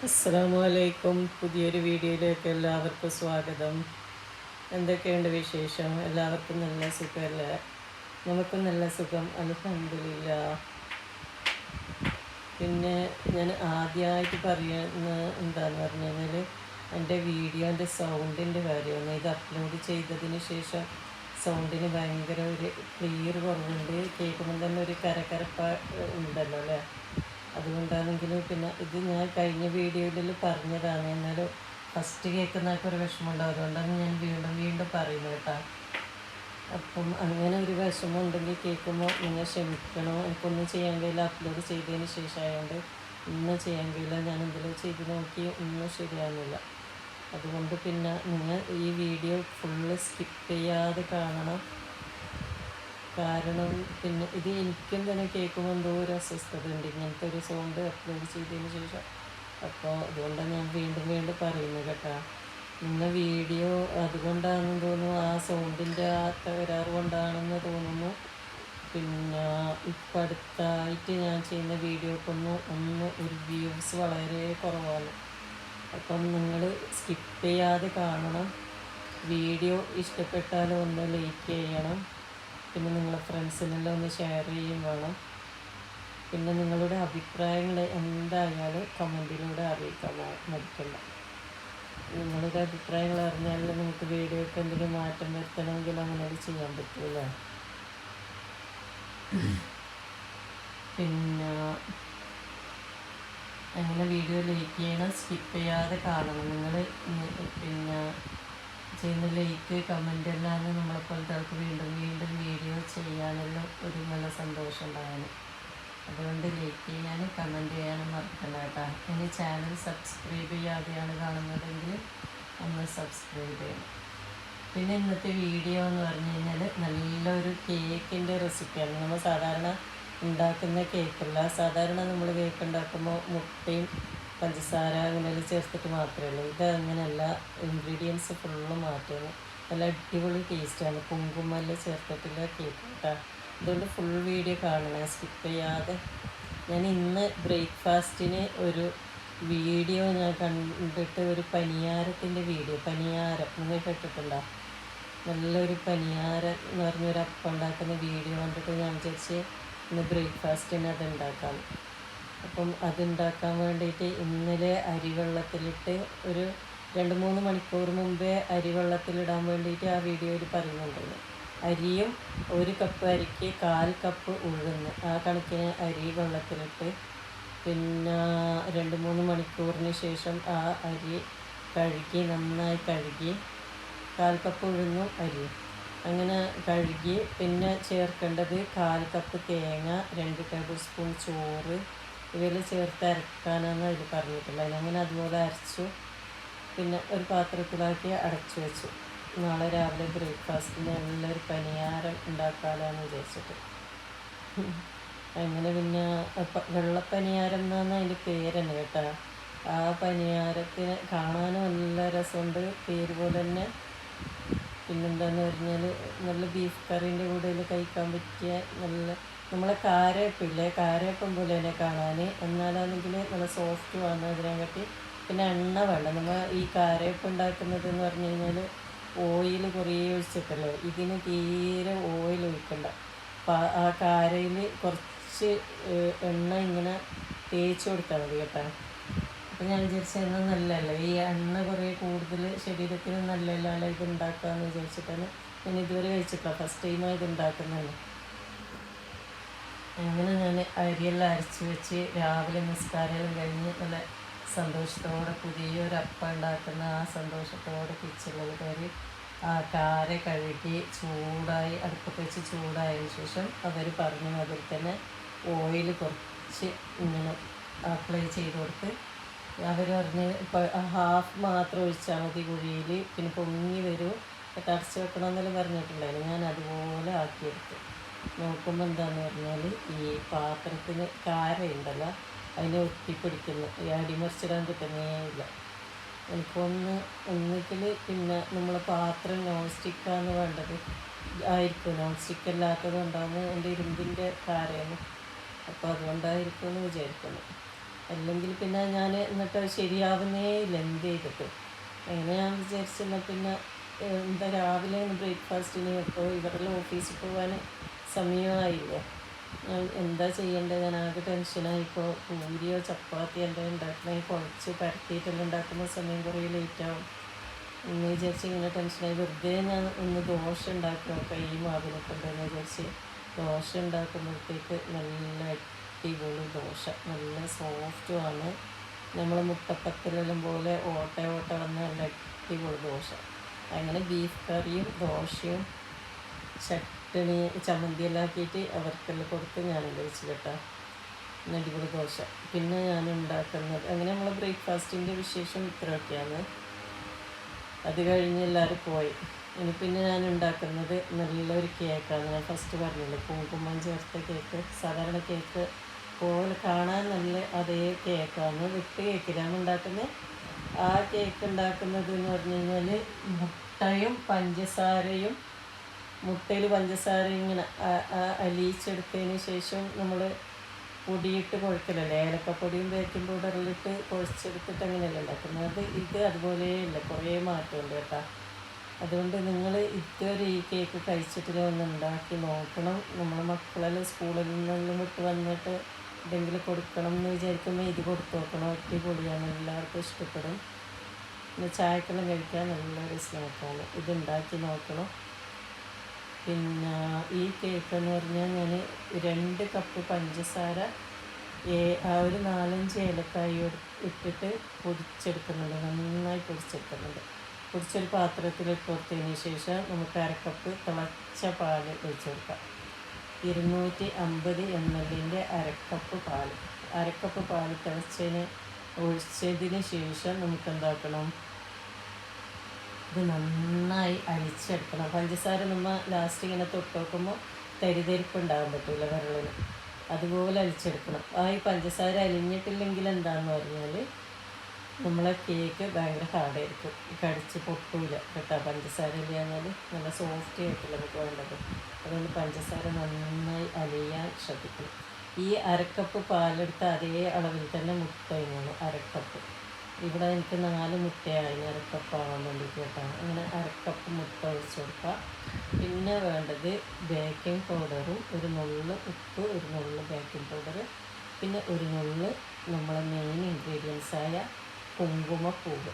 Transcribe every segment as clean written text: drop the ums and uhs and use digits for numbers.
അസ്സലാമലൈക്കും. പുതിയൊരു വീഡിയോയിലേക്ക് എല്ലാവർക്കും സ്വാഗതം. എന്തൊക്കെയുണ്ട് വിശേഷം? എല്ലാവർക്കും നല്ല സുഖമല്ലേ? നമുക്കും നല്ല സുഖം, അൽഹംദുലില്ലാ. പിന്നെ ഞാൻ ആദ്യമായിട്ട് പറയുന്ന എന്താണെന്ന് പറഞ്ഞു കഴിഞ്ഞാൽ എൻ്റെ വീഡിയോൻ്റെ സൗണ്ടിൻ്റെ കാര്യമാണ്. ഇത് അപ്ലോഡ് ചെയ്തതിന് ശേഷം സൗണ്ടിന് ഭയങ്കര ഒരു ക്ലിയർ കുറവുണ്ട്. കേൾക്കുമ്പോൾ തന്നെ ഒരു കരകരപ്പ ഉണ്ടല്ലോ അല്ലേ? അതുകൊണ്ടാണെങ്കിലും പിന്നെ ഇത് ഞാൻ കഴിഞ്ഞ വീഡിയോയിൽ പറഞ്ഞതാണ്. എന്നാലും ഫസ്റ്റ് കേൾക്കുന്നതൊക്കെ ഒരു വിഷമമുണ്ടാവും. അതുകൊണ്ടാണ് ഞാൻ വീണ്ടും വീണ്ടും പറയുന്നത് കേട്ടോ. അപ്പം അങ്ങനെ ഒരു വിഷമം ഉണ്ടെങ്കിൽ കേൾക്കുമ്പോൾ നിങ്ങൾ ക്ഷമിക്കണം. എനിക്കൊന്നും ചെയ്യാൻ കഴിയില്ല, അപ്ലോഡ് ചെയ്തതിന് ശേഷമായതുകൊണ്ട് ഒന്നും ചെയ്യാൻ കഴിയില്ല. ഞാൻ എന്തെങ്കിലും ചെയ്ത് നോക്കി ഒന്നും ശരിയാകുന്നില്ല. അതുകൊണ്ട് പിന്നെ നിങ്ങൾ ഈ വീഡിയോ ഫുള്ള് സ്കിപ്പ് ചെയ്യാതെ കാണണം. കാരണം പിന്നെ ഇത് എനിക്കും തന്നെ കേൾക്കുമ്പോൾ എന്തോ ഒരു അസ്വസ്ഥത ഉണ്ട്, ഇങ്ങനത്തെ ഒരു സൗണ്ട് അപ്ലോഡ് ചെയ്തതിന് ശേഷം. അപ്പോൾ അതുകൊണ്ടാണ് ഞാൻ വീണ്ടും വീണ്ടും പറയുന്നത് കേട്ടോ. നിങ്ങൾ വീഡിയോ അതുകൊണ്ടാണെന്ന് തോന്നുന്നു, ആ സൗണ്ടിൻ്റെ ആ തകരാറ് കൊണ്ടാണെന്ന് തോന്നുന്നു. പിന്നെ ഇപ്പം അടുത്തായിട്ട് ഞാൻ ചെയ്യുന്ന വീഡിയോക്കൊന്നും ഒരു വ്യൂസ് വളരെ കുറവാണ്. അപ്പം നിങ്ങൾ സ്കിപ്പ് ചെയ്യാതെ കാണണം. വീഡിയോ ഇഷ്ടപ്പെട്ടാലും ഒന്ന് ലൈക്ക് ചെയ്യണം. പിന്നെ നിങ്ങളെ ഫ്രണ്ട്സിനെല്ലാം ഒന്ന് ഷെയർ ചെയ്യും വേണം. പിന്നെ നിങ്ങളുടെ അഭിപ്രായങ്ങൾ എന്തായാലും കമൻറ്റിലൂടെ അറിയിക്കാൻ മടിക്കണ്ട. നിങ്ങളുടെ അഭിപ്രായങ്ങൾ അറിഞ്ഞാൽ നമുക്ക് വീഡിയോയ്ക്ക് എന്തെങ്കിലും മാറ്റം വരുത്തണമെങ്കിൽ അങ്ങനെ ചെയ്യാൻ പറ്റില്ല. പിന്നെ അങ്ങനെ വീഡിയോ ലൈക്ക് ചെയ്യണം, സ്കിപ്പ് ചെയ്യാതെ കാണണം. നിങ്ങൾ പിന്നെ ചെയ്യുന്ന ലൈക്ക് കമൻ്റ് എല്ലാം നമ്മളെപ്പോലത്തെ ആൾക്ക് വീണ്ടും വീണ്ടും വീഡിയോ ചെയ്യാനെല്ലാം ഒരു നല്ല സന്തോഷം ഉണ്ടാകാനും. അതുകൊണ്ട് ലൈക്ക് ചെയ്യാനും കമൻറ്റ് ചെയ്യാനും മറക്കണ്ട കേട്ടോ. ഇനി ചാനൽ സബ്സ്ക്രൈബ് ചെയ്യാതെയാണ് കാണുന്നതെങ്കിൽ ഒന്ന് സബ്സ്ക്രൈബ് ചെയ്യണം. പിന്നെ ഇന്നത്തെ വീഡിയോ എന്ന് പറഞ്ഞു കഴിഞ്ഞാൽ നല്ലൊരു കേക്കിൻ്റെ റെസിപ്പിയാണ്. നമ്മൾ സാധാരണ ഉണ്ടാക്കുന്ന കേക്കല്ല. സാധാരണ നമ്മൾ കേക്ക് ഉണ്ടാക്കുമ്പോൾ മുട്ടയും പഞ്ചസാര അങ്ങനെ ചേർത്തിട്ട് മാത്രമേ ഉള്ളൂ. ഇത് അങ്ങനെയല്ല, ഇൻഗ്രീഡിയൻസ് ഫുള്ള് മാറ്റുന്നു. നല്ല അടിപൊളി ടേസ്റ്റാണ്. കുങ്കുമെല്ലാം ചേർത്തിട്ടുള്ള കേക്ക് കേട്ടോ. അതുകൊണ്ട് ഫുൾ വീഡിയോ കാണണം, സ്കിപ്പ് ചെയ്യാതെ. ഞാൻ ഇന്ന് ബ്രേക്ക്ഫാസ്റ്റിന് ഒരു വീഡിയോ ഞാൻ കണ്ടിട്ട്, ഒരു പനിയാരത്തിൻ്റെ വീഡിയോ. പനിയാരം നിങ്ങൾ കേട്ടിട്ടുണ്ടോ? നല്ലൊരു പനിയാരം എന്ന് പറഞ്ഞൊരു അപ്പം ഉണ്ടാക്കുന്ന വീഡിയോ കണ്ടിട്ട് ഞാൻ വിചാരിച്ച് ഇന്ന് ബ്രേക്ക്ഫാസ്റ്റിന് അത് ഉണ്ടാക്കാം. അപ്പം അതുണ്ടാക്കാൻ വേണ്ടിയിട്ട് ഇന്നലെ അരി വെള്ളത്തിലിട്ട് ഒരു 2-3 മണിക്കൂർ മുമ്പേ അരി വെള്ളത്തിലിടാൻ വേണ്ടിയിട്ട് ആ വീഡിയോയിൽ പറയുന്നുണ്ടല്ലോ. അരിയും 1 കപ്പ് അരിക്ക് 1/4 കപ്പ് ഉഴുന്ന്, ആ കണക്കിന് അരി വെള്ളത്തിലിട്ട് പിന്നെ 2-3 മണിക്കൂറിന് ശേഷം ആ അരി കഴുകി, നന്നായി കഴുകി, 1/4 കപ്പ് ഉഴുന്നും അരിയും അങ്ങനെ കഴുകി. പിന്നെ ചേർക്കേണ്ടത് 1/4 കപ്പ് തേങ്ങ, 2 ടേബിൾ സ്പൂൺ ചോറ്, ഇവയിൽ ചേർത്ത് അരക്കാനാണ് അതിൽ പറഞ്ഞിട്ടുള്ളത്. അങ്ങനെ അതുപോലെ അരച്ചു. പിന്നെ ഒരു പാത്രത്തിലാക്കി അടച്ചു വെച്ചു. നാളെ രാവിലെ ബ്രേക്ക്ഫാസ്റ്റിന് നല്ലൊരു പനിയാരം ഉണ്ടാക്കാമെന്ന് വിചാരിച്ചിട്ട്. അങ്ങനെ പിന്നെ വെള്ളപ്പനിയാരം എന്നാണ് അതിൻ്റെ പേര് തന്നെ കേട്ടോ. ആ പനിയാരത്തിന് കാണാനും നല്ല രസമുണ്ട്, പേര് പോലെ തന്നെ. പിന്നെന്താന്ന് പറഞ്ഞാൽ നല്ല ബീഫ് കറീൻ്റെ കൂടെ കഴിക്കാൻ പറ്റിയ നല്ല നമ്മളെ കാരയപ്പില്ലേ, കാരയപ്പം പോലെ തന്നെ കാണാൻ. എന്നാലാണെങ്കിൽ നല്ല സോഫ്റ്റ് വന്നു അതിനെക്കാട്ടി. പിന്നെ എണ്ണ വേണ്ട. നമ്മൾ ഈ കാരയപ്പം ഉണ്ടാക്കുന്നത് എന്ന് പറഞ്ഞു കഴിഞ്ഞാൽ ഓയിൽ കുറേ ഒഴിച്ചിട്ടല്ലോ. ഇതിന് തീരെ ഓയിൽ ഒഴിക്കണ്ട. ആ കാരയിൽ കുറച്ച് എണ്ണ ഇങ്ങനെ തേച്ച് കൊടുത്താൽ മതി കേട്ടോ. അപ്പം ഞാൻ വിചാരിച്ചത് നല്ലതല്ല, ഈ എണ്ണ കുറേ കൂടുതൽ ശരീരത്തിന് നല്ലതല്ല, ഇത് ഉണ്ടാക്കാമെന്ന് വിചാരിച്ചിട്ടാണ്. ഞാൻ ഇതുവരെ കഴിച്ചിട്ടില്ല, ഫസ്റ്റ് ടൈമാണ് ഇത് ഉണ്ടാക്കുന്നതാണ്. അങ്ങനെ ഞാൻ അരിയെല്ലാം അരച്ച് വെച്ച് രാവിലെ നിസ്കാരമെല്ലാം കഴിഞ്ഞ് നല്ല സന്തോഷത്തോടെ പുതിയൊരു അപ്പം ഉണ്ടാക്കുന്ന ആ സന്തോഷത്തോടെ കിച്ചണിൽ കയറി ആ കാര കഴുകി ചൂടായി അടുപ്പത്ത് വെച്ച് ചൂടായതിനു ശേഷം അവർ പറഞ്ഞു അതിൽ തന്നെ ഓയിൽ കുറച്ച് ഇങ്ങനെ അപ്ലൈ ചെയ്ത് കൊടുത്ത് അവർ പറഞ്ഞ് ഇപ്പോൾ ഹാഫ് മാത്രം ഒഴിച്ചാൽ മതി കുഴിയിൽ, പിന്നെ പൊങ്ങി വരും, അടച്ച് വെക്കണമെന്നെല്ലാം പറഞ്ഞിട്ടുണ്ടായിരുന്നു. ഞാൻ അതുപോലെ ആക്കിയെടുത്തു. നോക്കുമ്പോൾ എന്താണെന്ന് പറഞ്ഞാൽ ഈ പാത്രത്തിന് കാരയുണ്ടല്ലോ, അതിനെ ഒട്ടിപ്പിടിക്കുന്നു. ഈ അടിമറിച്ചിടാൻ കിട്ടുന്നേ ഇല്ല. ഒന്നിക്കൽ പിന്നെ നമ്മൾ പാത്രം നോൺ സ്റ്റിക്കാണ് വേണ്ടത് ആയിരിക്കും. നോൺ സ്റ്റിക്ക് അല്ലാത്തത് കൊണ്ടാണ് എൻ്റെ ഇരുമ്പിൻ്റെ കാരയാണ്. അപ്പോൾ അതുകൊണ്ടായിരിക്കും എന്ന് വിചാരിക്കുന്നു. അല്ലെങ്കിൽ പിന്നെ ഞാൻ എന്നിട്ട് ശരിയാവുന്നേ ഇല്ല എന്ത് ചെയ്തിട്ട്. അങ്ങനെ ഞാൻ വിചാരിച്ചെന്നാൽ പിന്നെ എന്താ രാവിലെ ബ്രേക്ക്ഫാസ്റ്റിന് ഇപ്പോൾ ഇവരുടെ ഓഫീസിൽ പോകാൻ സമയമായില്ലേ, ഞാൻ എന്താ ചെയ്യേണ്ടത്? ഞാൻ ആകെ ടെൻഷനായിപ്പോൾ. പൂരിയോ ചപ്പാത്തി എന്തെങ്കിലും ഉണ്ടാക്കണമെങ്കിൽ കുഴച്ച് പരത്തിയിട്ടെല്ലാം ഉണ്ടാക്കുന്ന സമയം കുറേ ലേറ്റാവും എന്ന് വിചാരിച്ച് ഇങ്ങനെ ടെൻഷനായി. വെറുതെ ഞാൻ ഒന്ന് ദോശ ഉണ്ടാക്കി നോക്കാം ഈ മാവിനൊക്കെ ഉണ്ടെന്ന് വിചാരിച്ച് ദോശ ഉണ്ടാക്കുമ്പോഴത്തേക്ക് നല്ല അടിപൊളി ദോശ, നല്ല സോഫ്റ്റുമാണ്. നമ്മൾ മുട്ടപ്പത്തിലെല്ലാം പോലെ ഓട്ട വന്ന് നല്ല അടിപൊളി ദോശ. അങ്ങനെ ബീഫ് കറിയും ദോശയും ചട്ടണി ചമ്മന്തിയെല്ലാം ആക്കിയിട്ട് അവർക്കെല്ലാം കൊടുത്ത് ഞാനും കഴിച്ചു കേട്ടോ. അടിപൊളി ദോശ. പിന്നെ ഞാൻ ഉണ്ടാക്കുന്നത് അങ്ങനെ നമ്മൾ ബ്രേക്ക്ഫാസ്റ്റിൻ്റെ വിശേഷം ഇത്രയൊക്കെയാണ്. അത് കഴിഞ്ഞ് എല്ലാവരും പോയി. ഇനി പിന്നെ ഞാൻ ഉണ്ടാക്കുന്നത് നല്ലൊരു കേക്കാണ്. ഞാൻ ഫസ്റ്റ് പറഞ്ഞില്ലേ, കുങ്കുമം ചേർത്ത കേക്ക്. സാധാരണ കേക്ക് പോലെ കാണാൻ നല്ല അതേ കേക്കാണ്, വിട്ട് കേക്കിലാണ് ഉണ്ടാക്കുന്നത്. ആ കേക്ക് ഉണ്ടാക്കുന്നത് എന്ന് പറഞ്ഞു കഴിഞ്ഞാൽ മുട്ടയും പഞ്ചസാരയും, മുട്ടയിൽ പഞ്ചസാര ഇങ്ങനെ അലിയിച്ചെടുത്തതിന് ശേഷം നമ്മൾ പൊടിയിട്ട് കുഴക്കലല്ലേ, ഏലക്കപ്പൊടിയും ബേക്കിംഗ് പൗഡറിലിട്ട് കുഴച്ചെടുത്തിട്ട് അങ്ങനെയല്ല ഉണ്ടാക്കുന്നത്. ഇത് അതുപോലെയല്ല, കുറേ മാറ്റമുണ്ട് കേട്ടോ. അതുകൊണ്ട് നിങ്ങൾ ഇതുവരെ ഈ കേക്ക് കഴിച്ചിട്ടില്ല, ഒന്ന് ഉണ്ടാക്കി നോക്കണം. നമ്മൾ മക്കളെല്ലാം സ്കൂളിൽ നിന്നെല്ലാം വിട്ട് വന്നിട്ട് എന്തെങ്കിലും കൊടുക്കണം എന്ന് വിചാരിക്കുമ്പോൾ ഇത് കൊടുത്തു നോക്കണം. അടിപൊളിയാണ്, എല്ലാവർക്കും ഇഷ്ടപ്പെടും. പിന്നെ ചായക്കെല്ലാം കഴിക്കാൻ നല്ലൊരു സ്നാക്കാണ്. ഇത് ഉണ്ടാക്കി നോക്കണം. പിന്നെ ഈ കേക്ക് എന്ന് പറഞ്ഞാൽ ഞാൻ 2 കപ്പ് പഞ്ചസാര ഒരു 4-5 ഏലക്കായ ഇട്ടിട്ട് പൊടിച്ചെടുക്കുന്നുണ്ട്, നന്നായി പൊടിച്ചെടുക്കുന്നുണ്ട്. പൊടിച്ചൊരു പാത്രത്തിൽ ഇട്ട് കൊടുത്തതിന് ശേഷം നമുക്ക് 1/2 കപ്പ് തിളച്ച പാൽ ഒഴിച്ച് കൊടുക്കാം. 250 ml 1/2 കപ്പ് പാൽ. 1/2 കപ്പ് പാൽ ഒഴിച്ചതിന് ശേഷം നമുക്ക് എന്താക്കണം, ഇത് നന്നായി അരിച്ചെടുക്കണം. പഞ്ചസാര നമ്മൾ ലാസ്റ്റ് ഇങ്ങനെ തൊട്ട് നോക്കുമ്പോൾ തരിതരിപ്പ് ഉണ്ടാകാൻ പറ്റില്ല വിരളിന്, അതുപോലെ അരിച്ചെടുക്കണം. ഈ പഞ്ചസാര അലിഞ്ഞിട്ടില്ലെങ്കിൽ എന്താണെന്ന് പറഞ്ഞാൽ നമ്മളെ കേക്ക് ഭയങ്കര ഹാർഡായിരിക്കും, കടിച്ച് പൊട്ടൂല കേട്ടോ. പഞ്ചസാര ഇല്ലാഞ്ഞാൽ നല്ല സോഫ്റ്റ് ആയിട്ടില്ല നമുക്ക് വേണ്ടത്. അതുകൊണ്ട് പഞ്ചസാര നന്നായി അലിയാൻ ശ്രദ്ധിക്കണം. ഈ 1/2 കപ്പ് പാലെടുത്ത അതേ അളവിൽ തന്നെ മുട്ട വേണം, 1/2 കപ്പ്. ഇവിടെ എനിക്ക് 4 മുട്ടയായി 1/2 കപ്പ് ആവാൻ വേണ്ടിയിട്ട് കേട്ടോ. അങ്ങനെ 1/2 കപ്പ് മുട്ട ഒഴിച്ച് കൊടുക്കാം. പിന്നെ വേണ്ടത് ബേക്കിംഗ് പൗഡറും, ഒരു നുള്ള് ഉപ്പ്, ഒരു നുള്ള് ബേക്കിംഗ് പൗഡർ, പിന്നെ ഒരു നുള്ള് നമ്മളെ മെയിൻ ഇൻഗ്രീഡിയൻസായ കുങ്കുമപ്പൂവ്.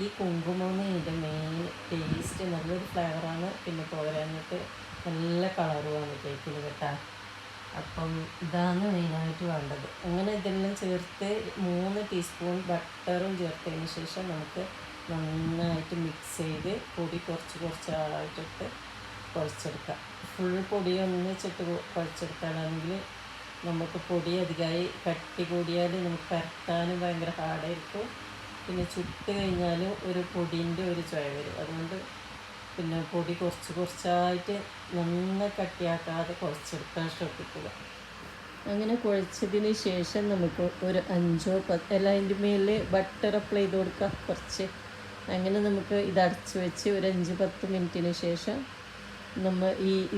ഈ കുങ്കുമം ഇതിൻ്റെ മെയിൻ ടേസ്റ്റ്, നല്ലൊരു ഫ്ലേവറാണ്. പിന്നെ പോരാഞ്ഞിട്ട് നല്ല കളറുമാണ് കേക്കിന് കേട്ടോ. അപ്പം ഇതാണ് മെയിനായിട്ട് വേണ്ടത്. അങ്ങനെ ഇതെല്ലാം ചേർത്ത് 3 ടീസ്പൂൺ ബട്ടറും ചേർത്തതിന് ശേഷം നമുക്ക് നന്നായിട്ട് മിക്സ് ചെയ്ത് പൊടി കുറച്ചായിട്ടിട്ട് കുഴച്ചെടുക്കാം. ഫുൾ പൊടി ഒന്നിച്ചിട്ട് കുഴച്ചെടുക്കാനാണെങ്കിൽ നമുക്ക് പൊടി അധികമായി കട്ടി കൂടിയാൽ നമുക്ക് പരത്താനും ഭയങ്കര ഹാർഡായിരിക്കും. പിന്നെ ചുട്ട് കഴിഞ്ഞാൽ ഒരു പൊടിൻ്റെ ഒരു ചുവ വരും. അതുകൊണ്ട് പിന്നെ പൊടി കുറച്ചായിട്ട് നന്നായി കട്ടിയാക്കാതെ കുഴച്ചെടുക്കാൻ ശ്രദ്ധിക്കുക. അങ്ങനെ കുഴച്ചതിന് ശേഷം നമുക്ക് ഒരു 5-10 എല്ലാം അതിൻ്റെ മേലിൽ ബട്ടർ അപ്ലൈ ചെയ്ത് കൊടുക്കുക കുറച്ച്. അങ്ങനെ നമുക്ക് ഇത് അടച്ച് വെച്ച് ഒരു 5-10 മിനിറ്റിന് ശേഷം നമ്മൾ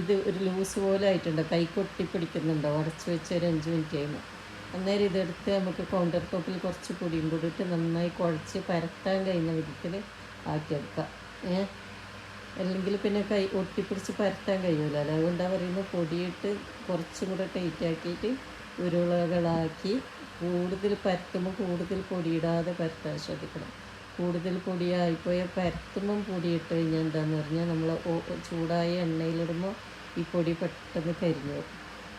ഇത് ഒരു ലൂസ് പോലെ ആയിട്ടുണ്ട്, കൈ കൊട്ടി പിടിക്കുന്നുണ്ടോ, അടച്ച് വെച്ച് ഒരു 5 മിനിറ്റ് കഴിയുമ്പോൾ അന്നേരം ഇതെടുത്ത് നമുക്ക് കൗണ്ടർ ടോപ്പിൽ കുറച്ച് പൊടിയും കൂടി ഇട്ട് നന്നായി കുഴച്ച് പരത്താൻ കഴിയുന്ന വിധത്തിൽ ആക്കിയെടുക്കാം. അല്ലെങ്കിൽ പിന്നെ കൈ ഒട്ടിപ്പിടിച്ച് പരത്താൻ കഴിയില്ല. അതുകൊണ്ടാണ് പറയുന്നത് പൊടിയിട്ട് കുറച്ചും കൂടെ ടൈറ്റാക്കിയിട്ട് ഉരുളകളാക്കി കൂടുതൽ പരത്തുമ്പോൾ കൂടുതൽ പൊടിയിടാതെ പരത്താൻ ശ്രദ്ധിക്കണം. കൂടുതൽ പൊടിയായിപ്പോയാൽ പരത്തുമ്പം പൊടിയിട്ട് കഴിഞ്ഞാൽ എന്താണെന്ന് പറഞ്ഞാൽ നമ്മൾ ചൂടായ എണ്ണയിലിടുമ്പോൾ ഈ പൊടി പെട്ടെന്ന് കരിഞ്ഞു പോകും.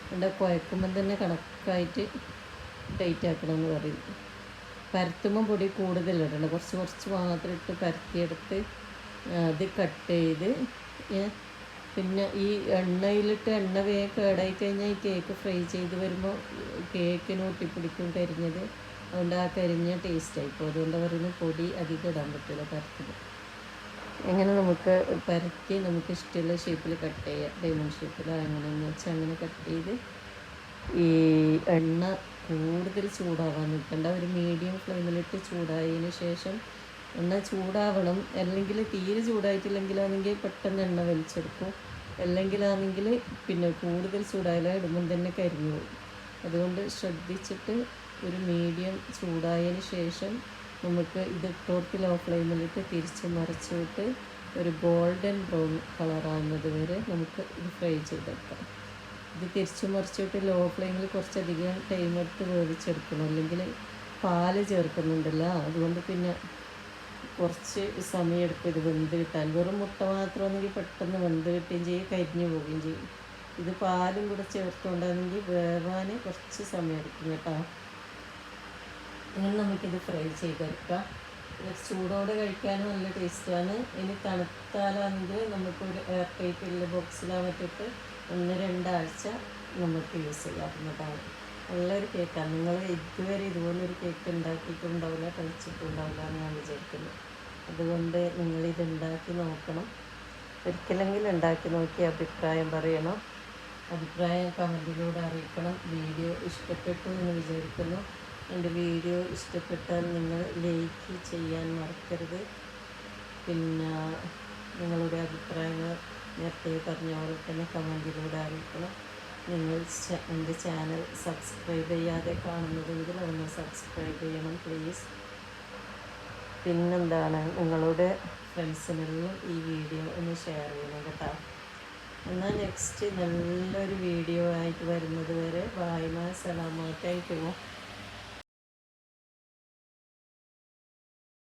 അതുകൊണ്ട് കുഴക്കുമ്പം തന്നെ കണക്കായിട്ട് ടൈറ്റാക്കണമെന്ന് പറയും. പരത്തുമ്പം പൊടി കൂടുതലിടണം, കുറച്ച് മാത്രം ഇട്ട് പരത്തിയെടുത്ത് അത് കട്ട് ചെയ്ത്. പിന്നെ ഈ എണ്ണയിലിട്ട് എണ്ണ വേഗം കേടായി കഴിഞ്ഞാൽ ഈ കേക്ക് ഫ്രൈ ചെയ്ത് വരുമ്പോൾ കേക്കിന് ഒട്ടിപ്പിടിക്കും കരിഞ്ഞത്. അതുകൊണ്ട് ആ കരിഞ്ഞ ടേസ്റ്റായിപ്പോൾ. അതുകൊണ്ട് പറയുന്നത് പൊടി അധികം ഇടാൻ പറ്റില്ല പരത്തുമ്പോൾ. എങ്ങനെ നമുക്ക് പരത്തി നമുക്ക് ഇഷ്ടമുള്ള ഷേപ്പിൽ കട്ട് ചെയ്യാം, ഡയമണ്ട് ഷേപ്പിൽ എങ്ങനെയെന്ന് വെച്ചാൽ അങ്ങനെ കട്ട് ചെയ്ത്. ഈ എണ്ണ കൂടുതൽ ചൂടാവാൻ നിൽക്കേണ്ട, ഒരു മീഡിയം ഫ്ലെയിമിലിട്ട് ചൂടായതിന് ശേഷം എണ്ണ ചൂടാവണം. അല്ലെങ്കിൽ തീരെ ചൂടായിട്ടില്ലെങ്കിലാണെങ്കിൽ പെട്ടെന്ന് എണ്ണ വലിച്ചെടുക്കും, അല്ലെങ്കിലാണെങ്കിൽ പിന്നെ കൂടുതൽ ചൂടായാലും ഇടുമ്പം തന്നെ കരിഞ്ഞു പോകും. അതുകൊണ്ട് ശ്രദ്ധിച്ചിട്ട് ഒരു മീഡിയം ചൂടായതിന് ശേഷം നമുക്ക് ഇത് ഇട്ടോട്ട് ലോ ഫ്ലെയിമിലിട്ട് തിരിച്ച് മറിച്ചിട്ട് ഒരു ഗോൾഡൻ ബ്രൗൺ കളറാകുന്നത് വരെ നമുക്ക് ഇത് ഫ്രൈ ചെയ്തെടുക്കാം. ഇത് തിരിച്ച് മറിച്ചിട്ട് ലോ ഫ്ലെയിമിൽ കുറച്ചധികം ടൈം എടുത്ത് വേവിച്ചെടുക്കണം, അല്ലെങ്കിൽ പാല് ചേർക്കുന്നുണ്ടല്ലോ, അതുകൊണ്ട് പിന്നെ കുറച്ച് സമയം എടുക്കും ഇത് വെന്ത് കിട്ടാൻ. വെറും മുട്ട മാത്രമാണെങ്കിൽ പെട്ടെന്ന് വെന്ത് കിട്ടുകയും ചെയ്യും, കരിഞ്ഞു പോവുകയും ചെയ്യും. ഇത് പാലും കൂടെ ചേർത്തുകൊണ്ടാണെങ്കിൽ വേവാൻ കുറച്ച് സമയം എടുക്കും കേട്ടോ. ഇങ്ങനെ നമുക്കിത് ഫ്രൈ ചെയ്തെടുക്കാം. ചൂടോടെ കഴിക്കാനും നല്ല ടേസ്റ്റാണ്. ഇനി തണുത്താലാണെങ്കിൽ നമുക്കൊരു എയർ ടൈറ്റുള്ള ബോക്സിലാണിട്ടിട്ട് 1-2 ആഴ്ച നമുക്ക് യൂസ് ചെയ്യാവുന്നതാണ്. നല്ലൊരു കേക്കാണ്. നിങ്ങൾ ഇതുവരെ ഇതുപോലൊരു കേക്ക് ഉണ്ടാക്കിയിട്ടുണ്ടാവില്ല, കഴിച്ചിട്ടുണ്ടാവില്ല എന്ന് ഞാൻ വിചാരിക്കുന്നു. അതുകൊണ്ട് നിങ്ങളിത് ഉണ്ടാക്കി നോക്കണം. ഒരിക്കലെങ്കിലും ഉണ്ടാക്കി നോക്കി അഭിപ്രായം പറയണം. അഭിപ്രായം കമൻറ്റിലൂടെ അറിയിക്കണം. വീഡിയോ ഇഷ്ടപ്പെട്ടു എന്ന് വിചാരിക്കുന്നു. എൻ്റെ വീഡിയോ ഇഷ്ടപ്പെട്ടാൽ നിങ്ങൾ ലൈക്ക് ചെയ്യാൻ മറക്കരുത്. പിന്നെ നിങ്ങളുടെ അഭിപ്രായങ്ങൾ നേരത്തെ പറഞ്ഞ പോലെ തന്നെ കമൻറ്റിലൂടെ അറിയിക്കണം. നിങ്ങൾ എൻ്റെ ചാനൽ സബ്സ്ക്രൈബ് ചെയ്യാതെ കാണുന്നതെങ്കിൽ ഒന്ന് സബ്സ്ക്രൈബ് ചെയ്യണം പ്ലീസ്. പിന്നെന്താണ്, നിങ്ങളുടെ ഫ്രണ്ട്സിനെല്ലാം ഈ വീഡിയോ ഒന്ന് ഷെയർ ചെയ്യണം കേട്ടോ. എന്നാൽ നെക്സ്റ്റ് നല്ലൊരു വീഡിയോ ആയിട്ട് വരുന്നത് വരെ ബായ്, സലാമത്തായിട്ട്